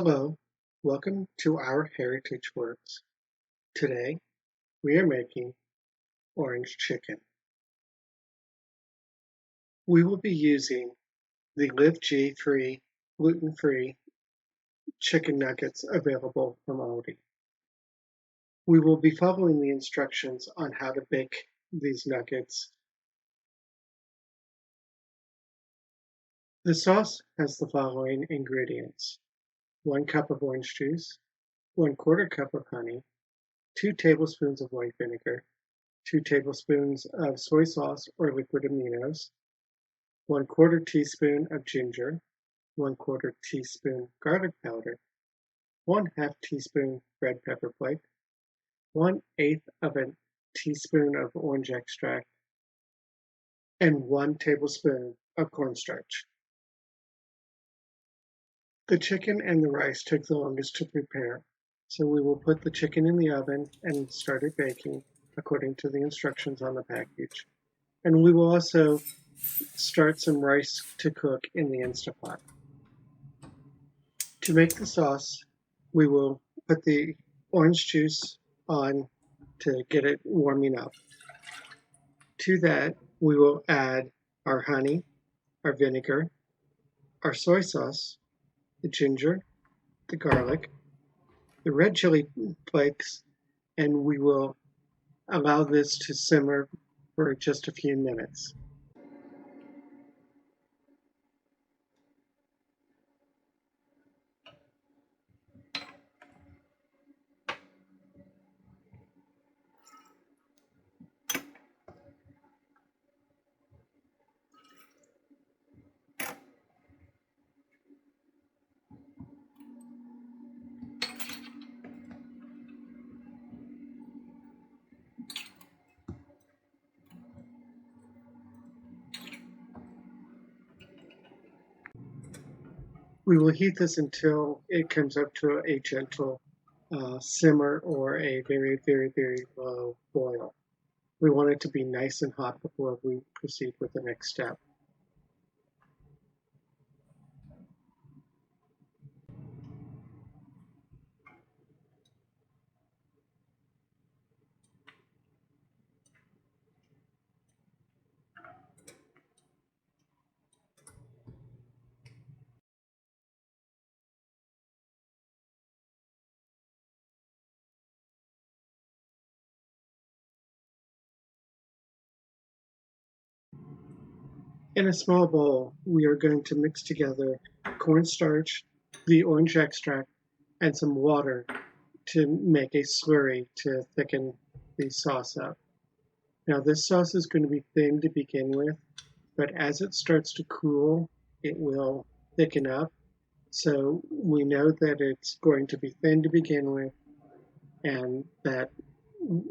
Hello, welcome to our Heritage Works. Today we are making orange chicken. We will be using the LiveGFree Gluten Free chicken nuggets available from Aldi. We will be following the instructions on how to bake these nuggets. The sauce has the following ingredients: 1 cup of orange juice, 1/4 cup of honey, 2 tablespoons of white vinegar, 2 tablespoons of soy sauce or liquid aminos, 1/4 teaspoon of ginger, 1/4 teaspoon garlic powder, 1/2 teaspoon red pepper flake, 1/8 of a teaspoon of orange extract, and 1 tablespoon of cornstarch. The chicken and the rice took the longest to prepare, so we will put the chicken in the oven and start it baking according to the instructions on the package. And we will also start some rice to cook in the Instapot. To make the sauce, we will put the orange juice on to get it warming up. To that, we will add our honey, our vinegar, our soy sauce, the ginger, the garlic, the red chili flakes, and we will allow this to simmer for just a few minutes. We will heat this until it comes up to a gentle simmer or a very, very, very low boil. We want it to be nice and hot before we proceed with the next step. In a small bowl, we are going to mix together cornstarch, the orange extract, and some water to make a slurry to thicken the sauce up. Now this sauce is going to be thin to begin with, but as it starts to cool, it will thicken up. So we know that it's going to be thin to begin with, and that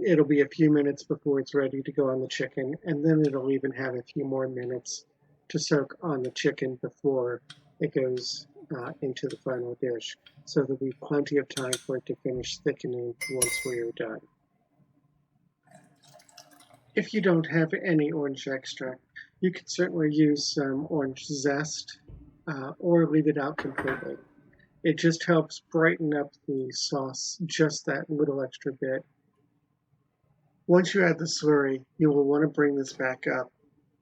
it'll be a few minutes before it's ready to go on the chicken, and then it'll even have a few more minutes to soak on the chicken before it goes into the final dish. So there'll be plenty of time for it to finish thickening once we are done. If you don't have any orange extract, you can certainly use some orange zest or leave it out completely. It just helps brighten up the sauce just that little extra bit. Once you add the slurry, you will want to bring this back up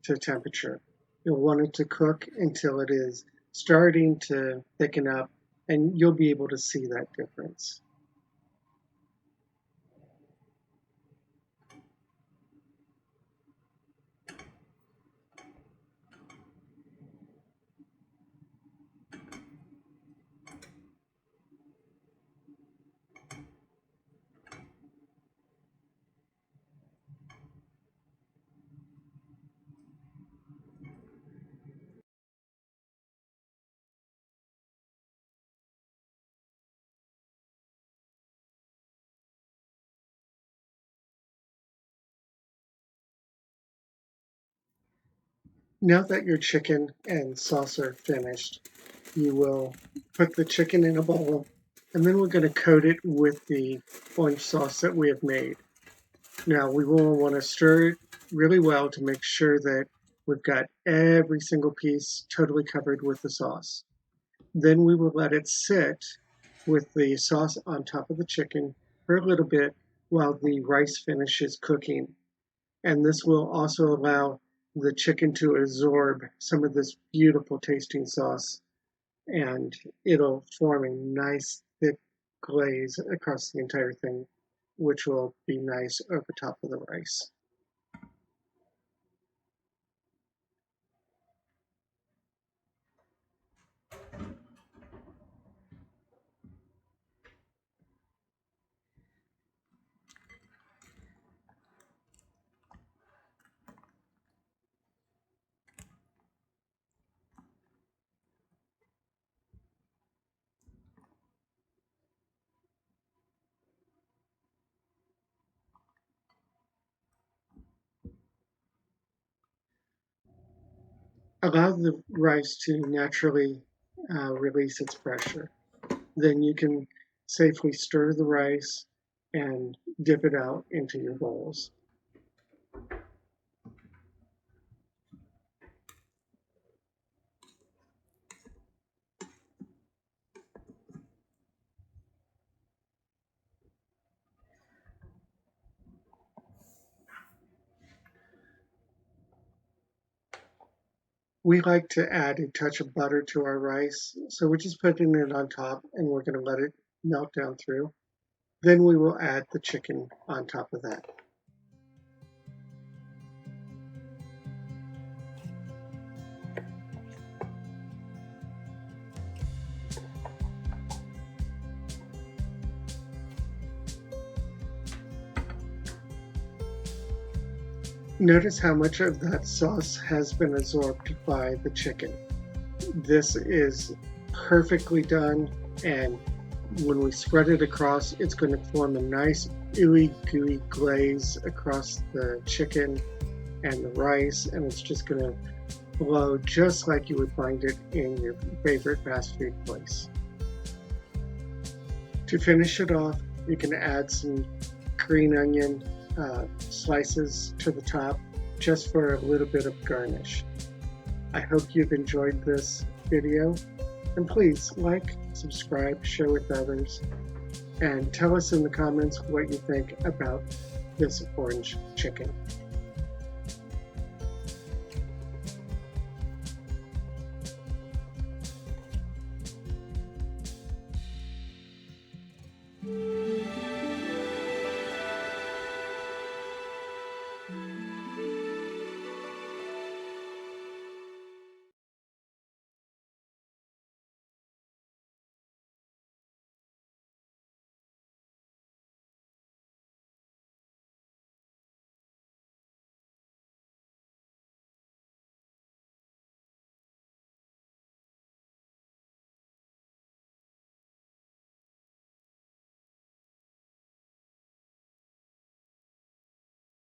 to temperature. You'll want it to cook until it is starting to thicken up, and you'll be able to see that difference. Now that your chicken and sauce are finished, you will put the chicken in a bowl, and then we're going to coat it with the orange sauce that we have made. Now we will want to stir it really well to make sure that we've got every single piece totally covered with the sauce. Then we will let it sit with the sauce on top of the chicken for a little bit while the rice finishes cooking. And this will also allow the chicken to absorb some of this beautiful tasting sauce, and it'll form a nice thick glaze across the entire thing, which will be nice over top of the rice. Allow the rice to naturally release its pressure. Then you can safely stir the rice and dip it out into your bowls. We like to add a touch of butter to our rice, so we're just putting it on top and we're going to let it melt down through. Then we will add the chicken on top of that. Notice how much of that sauce has been absorbed by the chicken. This is perfectly done, and when we spread it across, it's going to form a nice ooey gooey glaze across the chicken and the rice, and it's just going to flow just like you would find it in your favorite fast food place. To finish it off, you can add some green onion slices to the top just for a little bit of garnish. I hope you've enjoyed this video, and please like, subscribe, share with others, and tell us in the comments what you think about this orange chicken.